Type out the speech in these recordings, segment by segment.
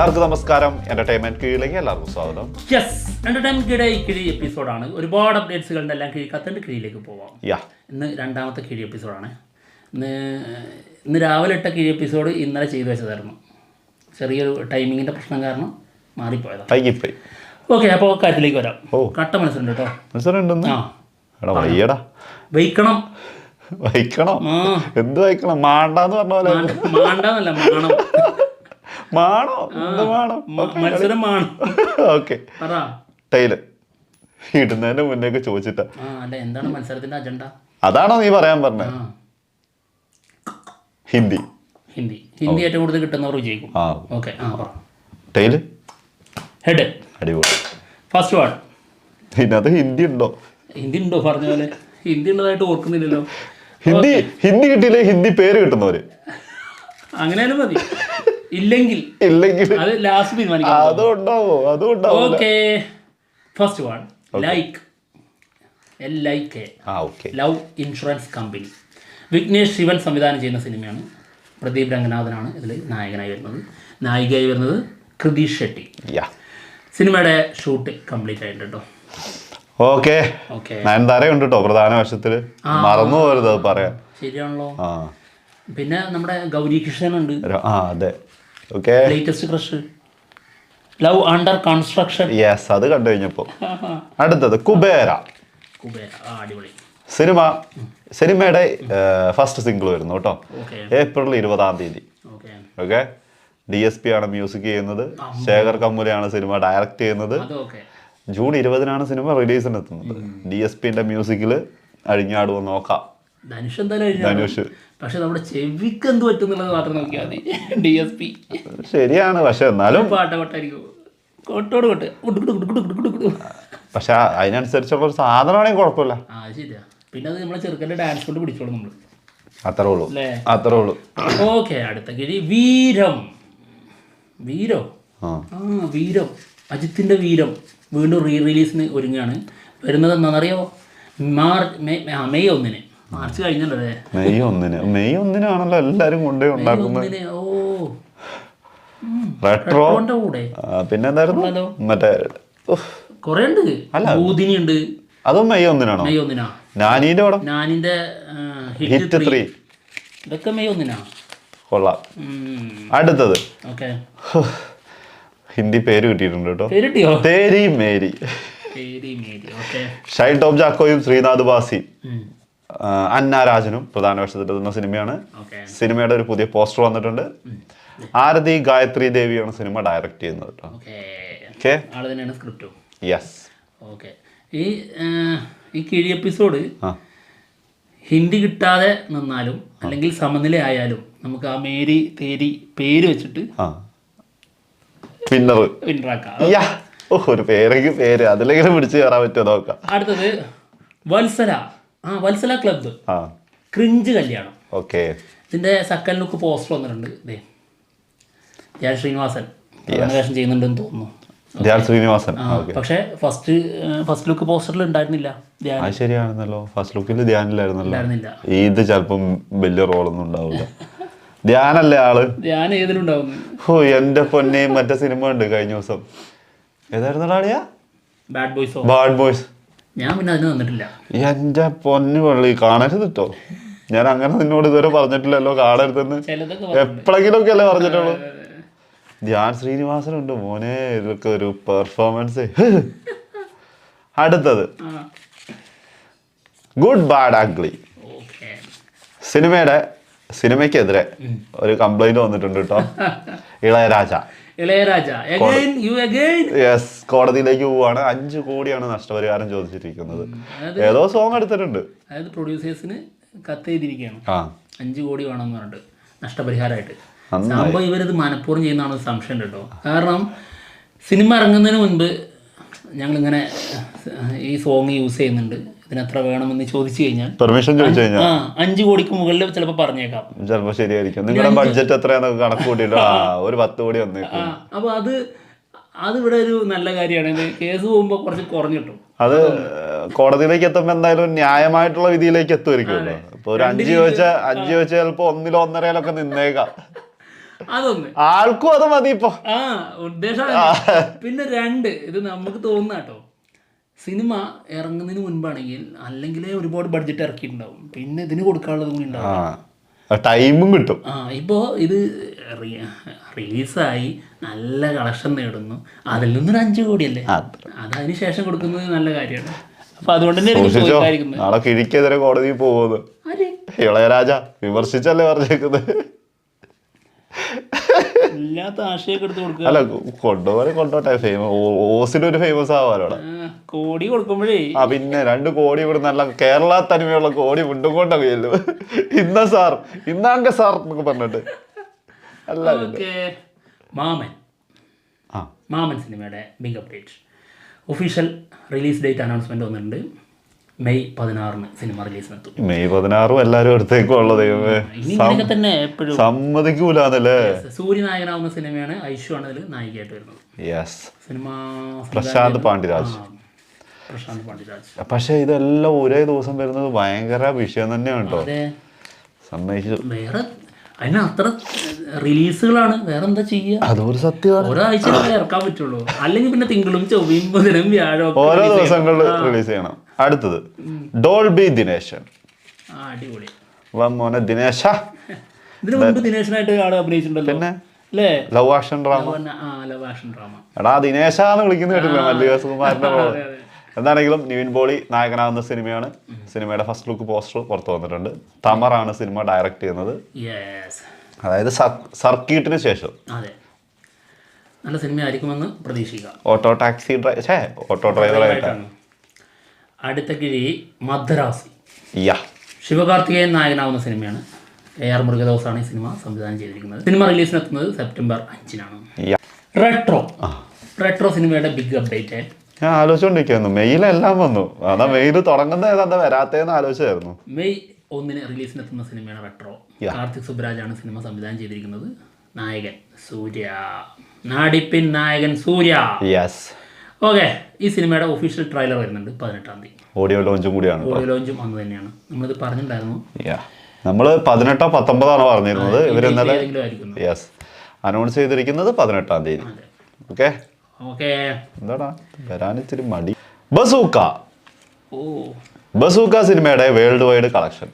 എല്ലാവർക്കും നമസ്കാരം. എന്റർടൈൻമെന്റ് കീഴിലേക്ക് എല്ലാവർക്കും സ്വാഗതം. യെസ്, എന്റർടൈൻമെന്റ് കിഴി കിഴി എപ്പിസോഡാണ്. ഒരുപാട് അപ്ഡേറ്റ്സുകളുടെ എല്ലാം കിഴിക്കത്തിൻ്റെ കിഴിയിലേക്ക് പോവാം. ഇന്ന് രണ്ടാമത്തെ കിഴി എപ്പിസോഡാണ്. ഇന്ന് രാവിലെ ഇട്ട കിഴി എപ്പിസോഡ് ഇന്നലെ ചെയ്തു വെച്ചതായിരുന്നു. ചെറിയൊരു ടൈമിങ്ങിന്റെ പ്രശ്നം കാരണം മാറിപ്പോയതാണ്. ഓക്കെ, അപ്പോൾ കാര്യത്തിലേക്ക് വരാം. കട്ട മത്സരം കേട്ടോ. വയ്ക്കണം. എന്ത് വയ്ക്കണം? മാണ്ടാന്ന് പറഞ്ഞ പോലെ. മാണ്ടാന്നല്ല, മാണം. മാണോ? മത്സരം മാണം. ഓക്കെ, ടൈല് ഇടുന്നതിന്റെ മുന്നേക്ക് ചോദിച്ചിട്ടാ. അല്ല, എന്താണ് മത്സരത്തിന്റെ അജണ്ട? അതാണോ നീ പറയാൻ പറഞ്ഞ? ഹിന്ദി ഏറ്റവും കൂടുതൽ കിട്ടുന്നവർ വിജയിക്കും. Okay, tail head. അടിപൊളി. First word. ഇതിനകത്ത് ഹിന്ദി ഉണ്ടോ? പറഞ്ഞ പോലെ ഹിന്ദി ഉള്ളതായിട്ട് ഓർക്കുന്നില്ലല്ലോ. ഹിന്ദി കിട്ടിയില്ലേ? ഹിന്ദി പേര് കിട്ടുന്നവര് അങ്ങനെയാലും മതി. ഇല്ലെങ്കിൽ അത് ലാസ്റ്റ് തീരുമാനിക്കാം. അതുണ്ടാവോ? Okay, first one. Like. Love insurance company. Vignesh Shivan സംവിധാനം ചെയ്യുന്ന സിനിമയാണ്. പ്രദീപ് രംഗനാഥനാണ് ഇതിൽ നായികയായി വരുന്നത് കൃതി ഷെട്ടി. സിനിമയുടെ ഷൂട്ട് കംപ്ലീറ്റ് ആയിട്ടുണ്ട് കേട്ടോ. ഓക്കെ, നയൻതാരയുണ്ട് കേട്ടോ പ്രധാന വേഷത്തില്. മറന്നു പോരുത് അത് പറയാൻ. ശരിയാണല്ലോ. പിന്നെ നമ്മുടെ ഗൗരി കൃഷ്ണനുണ്ട്. അതെ. Latest crush. Love under construction. Yes, അത് കണ്ടു കഴിഞ്ഞപ്പോ. അടുത്തത് കുബേര. അടിപൊളി സിനിമയുടെ ഫസ്റ്റ് സിംഗിൾ വരുന്നു കേട്ടോ. ഏപ്രിൽ 20. ഓക്കെ, DSP ആണ് മ്യൂസിക് ചെയ്യുന്നത്. ശേഖർ കമ്മുലയാണ് സിനിമ ഡയറക്റ്റ് ചെയ്യുന്നത്. ജൂൺ 20 സിനിമ റിലീസിനെത്തുന്നത്. DSPന്റെ മ്യൂസിക്കില് അഴിഞ്ഞാടുവോ നോക്കാം. ധനുഷ്. പക്ഷെ നമ്മുടെ ചെവിക്ക് എന്ത് പറ്റുന്നുള്ളത് മാത്രം നോക്കിയാൽ മതി. DSP ശരിയാണ്, പക്ഷെ എന്നാലും പക്ഷെ അതിനനുസരിച്ചുള്ള ഒരു സാധനമാണെങ്കിൽ കുഴപ്പമില്ല. ശരിയാ. പിന്നെ അത് നമ്മളെ ചെറുക്കൻ്റെ ഡാൻസ് കൊണ്ട് പിടിച്ചോളും നമ്മള്. അത്രേ ഉള്ളൂ. ഓക്കെ, അടുത്ത കിഴി വീരം. അജിത്തിന്റെ വീരം വീണ്ടും റിലീസിന് ഒരുങ്ങുകയാണ്. വരുന്നത് എന്താണെന്നറിയോ? മെയ് 1. മാർച്ച് കഴിഞ്ഞല്ലേ? മെയ് 1 എല്ലാരും കൊണ്ടേ ഉണ്ടാക്കുന്നത്. റെട്രോ. പിന്നെ എന്തായിരുന്നു മറ്റേ കൊറേ ഉണ്ട്. ഭൂതിനി ഉണ്ട്. അതും മെയ് 1 മെയ് 1. നാനിന്റെ പടം, നാനിന്റെ ഹിറ്റ് 3, ഇതൊക്കെ മെയ് 1. കൊള്ളാം. അടുത്തത് ഹിന്ദി പേര് കിട്ടിയിട്ടുണ്ട് കേട്ടോ. തേരി മേരി. ഷൈൻ ടോം ചാക്കോയും ശ്രീനാഥ് ബാസി അന്ന രാജനും പ്രധാന വേഷത്തിലെത്തുന്ന സിനിമയാണ്. സിനിമയുടെ ഒരു പുതിയ പോസ്റ്റർ വന്നിട്ടുണ്ട്. ആരതി ഗായത്രി ദേവിയാണ് സിനിമ ഡയറക്റ്റ് ചെയ്യുന്നത് കേട്ടോ. യെസ്. ഓക്കെ, ഈ കിഴി എപ്പിസോഡ് ഹിന്ദി കിട്ടാതെ നിന്നാലും അല്ലെങ്കിൽ സമനില ആയാലും നമുക്ക് ആ മേരി തേരി പേര് വെച്ചിട്ട് വിന്നറാക്കാം. ഒരു പേര് അതിലെങ്കിലും പിടിച്ച് കയറാൻ പറ്റുമോ നോക്കാം. അടുത്തത് വത്സല ക്ലബ്ബ്. ക്രിഞ്ച് കല്യാണം. ഓക്കെ, ഇതിന്റെ സെക്കൻഡ് ലുക്ക് പോസ്റ്റർ വന്നിട്ടുണ്ട്. ധ്യാൻ ശ്രീനിവാസൻ വേഷം ചെയ്യുന്നുണ്ടെന്ന് തോന്നുന്നു. പക്ഷെ ഫസ്റ്റ് ലുക്ക് പോസ്റ്ററിൽ ഉണ്ടായിരുന്നില്ല. ശരിയാണെന്നല്ലോ, ഫസ്റ്റ് ലുക്കിൽ ധ്യാനില്ലായിരുന്നല്ലോ. ഇത് ചിലപ്പം വലിയ റോളൊന്നും ഉണ്ടാവില്ല. ധ്യാനല്ലേ ആള്? ധ്യാൻ ഏതിലുണ്ടാവും. എന്റെ പൊന്നെയും മറ്റേ സിനിമ ഉണ്ട് കഴിഞ്ഞ ദിവസം. ഏതായിരുന്നടാ? Bad boys. ഞാൻ പിന്നെ അതിന് വന്നിട്ടില്ല. എന്റെ പൊന്നു പള്ളി, കാണരുത് കേട്ടോ. ഞാൻ അങ്ങനെ നിന്നോട് ഇതുവരെ പറഞ്ഞിട്ടില്ലല്ലോ കാണരുതെന്ന്. എപ്പോഴെങ്കിലും ഒക്കെ അല്ലേ പറഞ്ഞിട്ടുള്ളൂ. ധ്യാൻ ശ്രീനിവാസനുണ്ട് മോനെ, ഇതൊക്കെ ഒരു പെർഫോമൻസ്. അടുത്തത് ഗുഡ് ബാഡ് അഗ്ലി. സിനിമയ്ക്കെതിരെ ഒരു കംപ്ലൈന്റ് വന്നിട്ടുണ്ട് കേട്ടോ. ഇളയരാജ യെസ്, കോടതിയിലേക്ക് പോവാണ്. 5 കോടിയാണ് നഷ്ടപരിഹാരം ചോദിച്ചിരിക്കുന്നത്. ഏതോ സോങ് എടുത്തിട്ടുണ്ട്. അതായത് പ്രൊഡ്യൂസേഴ്സിന് കത്ത് ചെയ്തിരിക്കുകയാണ്. 5 കോടി വേണമെന്ന് പറഞ്ഞിട്ട് നഷ്ടപരിഹാരമായിട്ട്. സംഭവം ഇവരിത് മനഃപൂർവ്വം ചെയ്യുന്നതാണ് സംശയം കേട്ടോ. കാരണം സിനിമ ഇറങ്ങുന്നതിന് മുൻപ് ഞങ്ങളിങ്ങനെ ഈ സോങ് യൂസ് ചെയ്യുന്നുണ്ട്, ഇതിനെത്ര വേണമെന്ന് ചോദിച്ചു കഴിഞ്ഞാൽ പെർമിഷൻ ചോദിച്ചു കഴിഞ്ഞാൽ 5 കോടിക്ക് മുകളിൽ ചിലപ്പോൾ പറഞ്ഞേക്കാം. ചിലപ്പോൾ ശരിയായിരിക്കും. നിങ്ങളുടെ ബഡ്ജറ്റ് എത്രയാണെന്ന് കണക്ക് കൂട്ടിയിട്ട് ഒരു 10 കോടി വന്നേക്കും. അപ്പോൾ അത് ഇവിടെ ഒരു നല്ല കാര്യമാണ്. കേസ് പോകുമ്പോൾ കുറച്ച് കുറഞ്ഞു കിട്ടും. അത് കോടതിയിലേക്ക് എത്തുമ്പോൾ എന്തായാലും ന്യായമായിട്ടുള്ള വിധിയിലേക്ക് എത്തുമായിരിക്കുമല്ലോ. അപ്പോൾ ഒരു 5 ചോദിച്ചാൽ ചിലപ്പോൾ 1-1.5 നിന്നേക്കാം. അതൊന്ന് ആൾക്കും അത് മതി ഇപ്പൊ. ഉദ്ദേശം. പിന്നെ 2 ഇത് നമുക്ക് തോന്നുന്ന കേട്ടോ, സിനിമ ഇറങ്ങുന്നതിന് മുൻപാണെങ്കിൽ അല്ലെങ്കിലേ ഒരുപാട് ബഡ്ജറ്റ് ഇറക്കിയിട്ടുണ്ടാവും, പിന്നെ ഇതിന് കൊടുക്കാനുള്ളത് കൂടി ഉണ്ടാവും, ടൈമും കിട്ടും. ഇപ്പോൾ ഇത് റിലീസായി നല്ല കളക്ഷൻ നേടുന്നു, അതിൽ നിന്നൊരു 5 കോടിയല്ലേ, അതിന് ശേഷം കൊടുക്കുന്നത് നല്ല കാര്യമാണ്. അപ്പൊ അതുകൊണ്ട് തന്നെ നാളെ കിഴിക്കെതിരെ കോടതിയിൽ പോകുന്നത് ഇളയരാജ വിമർശിച്ചല്ലേ പറഞ്ഞേക്കുന്നത്. ഇല്ലാത്ത ആശയൊക്കെ എടുത്ത് കൊടുക്കുക. അല്ല കൊണ്ടോട്ടെ, ഓസിനൊരു ഫേമസ് ആവാലോടെ. കോടി കൊടുക്കുമ്പോഴേ പിന്നെ 2 കോടി ഇവിടെ നല്ല കേരള തനിമയുള്ള കോടി വീണ്ടും കൊണ്ടറിയല്ലോ. ഇന്ന സാർ ഇന്നാങ്ക സാർ എന്നൊക്കെ പറഞ്ഞിട്ട്. അല്ല മാമൻ സിനിമയുടെ big update, official release date announcement വന്നിട്ടുണ്ട്. മെയ് 16 സിനിമ റിലീസിനെത്തും. മെയ് 16 എല്ലാരും അടുത്തേക്കും ഉള്ളത് തന്നെ എപ്പോഴും സമ്മതിക്കൂലേ. സൂര്യനായകനാവുന്ന സിനിമയാണ്, ഐഷു ആണ് അതിൽ നായികയായിട്ട് വരുന്നത്. സിനിമ പ്രശാന്ത് പാണ്ഡിരാജ്. പക്ഷെ ഇതെല്ലാം ഒരേ ദിവസം വരുന്നത് ഭയങ്കര വിഷയം തന്നെയാണ് കേട്ടോ. സമ്മതിച്ചു. വേറെ അതിന് അത്ര റിലീസുകളാണ്, വേറെ എന്താ ചെയ്യുക, അതൊരു സത്യമാണ്. ഒരാഴ്ച ഇറക്കാൻ പറ്റുള്ളൂ, അല്ലെങ്കിൽ പിന്നെ തിങ്കളും ചൊവ്വയും ബുധനും വ്യാഴവും ഓരോ ദിവസങ്ങളിൽ റിലീസ് ചെയ്യണം. അടുത്തത് ഡോൾബി ദിനേശൻ. അടിപൊളി മോനെ ദിനേശ. ഇതിനു മുമ്പ് ദിനേശനായിട്ട് ആള് അഭിനയിച്ചിട്ടുണ്ടല്ലോ. പിന്നെ അല്ലേ, ലവ് ആക്ഷൻ ഡ്രാമ. എടാ ദിനേശാന്ന് വിളിക്കുന്ന കേട്ടില്ല മല്ലിക സുകുമാരന്റെ റോള്. എന്താണെങ്കിലും നിവിൻ പോളി നായകനാവുന്ന സിനിമയാണ്. സിനിമയുടെ ഫസ്റ്റ് ലുക്ക് പോസ്റ്റർ പുറത്തു വന്നിട്ടുണ്ട്. തമറാണ് സിനിമ ഡയറക്റ്റ് ചെയ്യുന്നത്. അതായത് സർക്യൂട്ടിന് ശേഷം നല്ല സിനിമ ആയിരിക്കുമെന്ന് പ്രതീക്ഷിക്കാം. ഓട്ടോ ഡ്രൈവറായിട്ടാണ്. അടുത്ത കിഴി മദ്രാസി. ശിവകാർത്തികേയൻ നായകനാവുന്ന സിനിമയാണ്. AR മുരുകദോസാണ് ഈ സിനിമ സംവിധാനം ചെയ്തിരിക്കുന്നത്. സിനിമ റിലീസിനെത്തുന്നത് സെപ്റ്റംബർ 5-നാണ്. റെട്രോ സിനിമയുടെ ബിഗ് അപ്ഡേറ്റ് ഞാൻ ആലോചിച്ചോണ്ടിരിക്കുന്നു. മെയിലെല്ലാം വന്നു. അതാ മെയിൽ തുടങ്ങുന്നത് ഏതാ വരാത്തേന്ന് ആലോചിച്ചായിരുന്നു. മെയ് 1 റിലീസിനെത്തുന്ന സിനിമയാണ് റെട്രോ. കാർത്തിക് സുബ്രാജാണ് സിനിമ സംവിധാനം ചെയ്തിരിക്കുന്നത്. നായകൻ സൂര്യ, നാടിപ്പിൻ നായകൻ സൂര്യ. ഓക്കെ, ഈ സിനിമയുടെ ഒഫീഷ്യൽ ട്രെയിലർ വരുന്നുണ്ട് 18-ാം തീയതി. ഓഡിയോ ലോഞ്ചും കൂടിയാണ്. ഓഡിയോ ലോഞ്ചും അന്ന് തന്നെയാണ്. നമ്മളിത് പറഞ്ഞിട്ടുണ്ടായിരുന്നു. നമ്മൾ 18-ഓ 19-ആണോ പറഞ്ഞിരുന്നത്. ഇവരെന്നലെ അനൗൺസ് ചെയ്തിരിക്കുന്നത് 18-ാം തീയതി. ഓക്കെ, എന്താടാ വരാൻ ഇത്തിരി മടി. ബസൂക്ക സിനിമയുടെ വേൾഡ് വൈഡ് കളക്ഷൻ.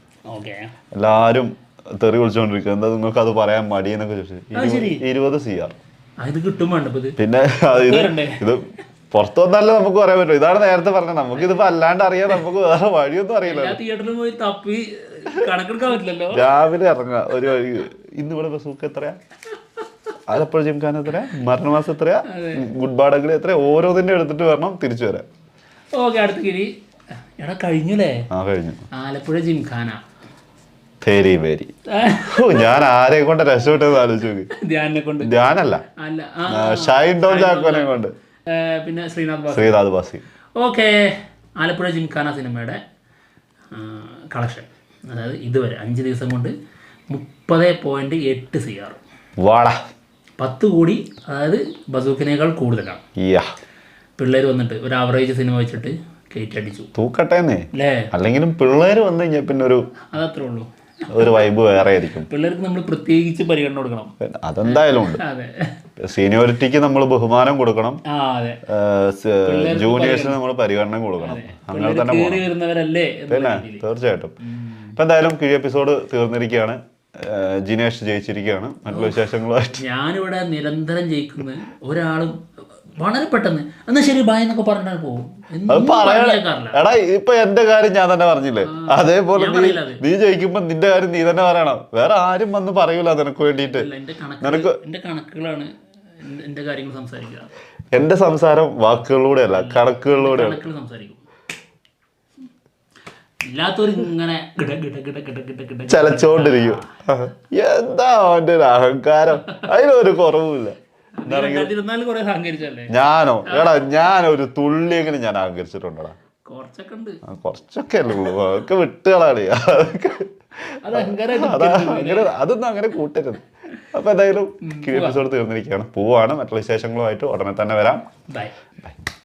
എല്ലാരും തെറി വിളിച്ചോണ്ടിരിക്കുക. എന്താ നിങ്ങൾക്ക് അത് പറയാൻ മടി എന്നൊക്കെ ചോദിച്ചു. 20 CR. പിന്നെ ഇത് പുറത്തു വന്നാലേ നമുക്ക് പറയാൻ പറ്റും. ഇതാണ് നേരത്തെ പറഞ്ഞത്. നമുക്ക് ഇതിപ്പോ അല്ലാണ്ട് അറിയാൻ നമുക്ക് വേറെ വഴിയൊന്നും അറിയില്ല. രാവിലെ ഇറങ്ങുക ഒരു വഴി. ഇന്ന് ഇവിടെ ബസൂക്ക എത്രയാ, ആലപ്പുഴ ജിംഖാന എത്രയാ, മരണമാസം എത്രയാ, ഗുഡ് ബാഡഗിൽ എത്രയാ, ഓരോന്നിന്റെ എടുത്തിട്ട് വരണം തിരിച്ചു വരാൻ. കഴിഞ്ഞു. ആലപ്പുഴ ജിംഖാന ഞാൻ ആരെ കൊണ്ട് രക്ഷപ്പെട്ടത് ആലോചിച്ചു. ധ്യാനല്ല, ഷൈൻ ടോം ചാക്കോനെ കൊണ്ട്, പിന്നെ ശ്രീനാഥ് ബാസി. ഓക്കെ, ആലപ്പുഴ ജിംഖാന സിനിമയുടെ കളക്ഷൻ അതായത് ഇതുവരെ 5 ദിവസം കൊണ്ട് 30.8 CR. 10 കോടി, അതായത് ബസൂക്കിനേക്കാൾ കൂടുതലാണ്. പിള്ളേർ വന്നിട്ട് ഒരു ആവറേജ് സിനിമ വെച്ചിട്ട് കയറ്റടിച്ചു. തൂക്കട്ടേന്നേ അല്ലെങ്കിലും പിള്ളേർ വന്നു കഴിഞ്ഞാൽ പിന്നെ അതത്രേ ഉള്ളൂ. ഒരു വൈബ് വേറെ ആയിരിക്കും. പിള്ളേർക്ക് നമ്മൾ പ്രത്യേകിച്ച് പരിഗണന കൊടുക്കണം. അതെന്തായാലും ഉണ്ട്. സീനിയോറിറ്റിക്ക് നമ്മൾ ബഹുമാനം കൊടുക്കണം. ജൂനിയേഴ്സിന് നമ്മൾ പരിഗണന കൊടുക്കണം. അങ്ങനെ തന്നെ പിന്നെ തീർച്ചയായിട്ടും. ഇപ്പൊ എന്തായാലും കിഴി എപ്പിസോഡ് തീർന്നിരിക്കുകയാണ്. ജിനേഷ് ജയിച്ചിരിക്കുകയാണ്. മറ്റുള്ള വിശേഷങ്ങളുമായിട്ട് ഞാനിവിടെ നിരന്തരം ജയിക്കുന്നത്. ഒരാളും വളരെ പെട്ടെന്ന് എന്നാ ശരി ബായ് എന്നൊക്കെ പറഞ്ഞാൽ പോകും. എടാ ഇപ്പൊ എന്റെ കാര്യം ഞാൻ തന്നെ പറഞ്ഞില്ലേ, അതേപോലെ നീ ജയിക്കുമ്പോ നിന്റെ കാര്യം നീ തന്നെ പറയണം. വേറെ ആരും വന്ന് പറയൂല നിനക്ക് വേണ്ടിട്ട്. കണക്കുകളാണ് എന്റെ കാര്യങ്ങൾ സംസാരിക്കുക. എന്റെ സംസാരം വാക്കുകളിലൂടെ അല്ല, കണക്കുകളിലൂടെ സംസാരിക്കും. ഇല്ലാത്തവരിങ്ങനെ ചലച്ചോണ്ടിരിക്കും. എന്താ അവന്റെ ഒരു അഹങ്കാരം, അതിനൊരു കുറവുമില്ല. ഞാനോ എടാ ഞാനൊരു തുള്ളിയെങ്കിലും ഞാൻ അഹങ്കരിച്ചിട്ടുണ്ടടാ. കുറച്ചൊക്കെ അല്ലേ ഉള്ളൂ. അതൊക്കെ വിട്ടുകളാണ്. അതൊന്നും അങ്ങനെ കൂട്ടരുത്. അപ്പൊ എന്തായാലും കിഴി എപ്പിസോഡ് തീർന്നിരിക്കുകയാണ്. പോവാണ്. മറ്റുള്ള വിശേഷങ്ങളുമായിട്ട് ഉടനെ തന്നെ വരാം. ബൈ.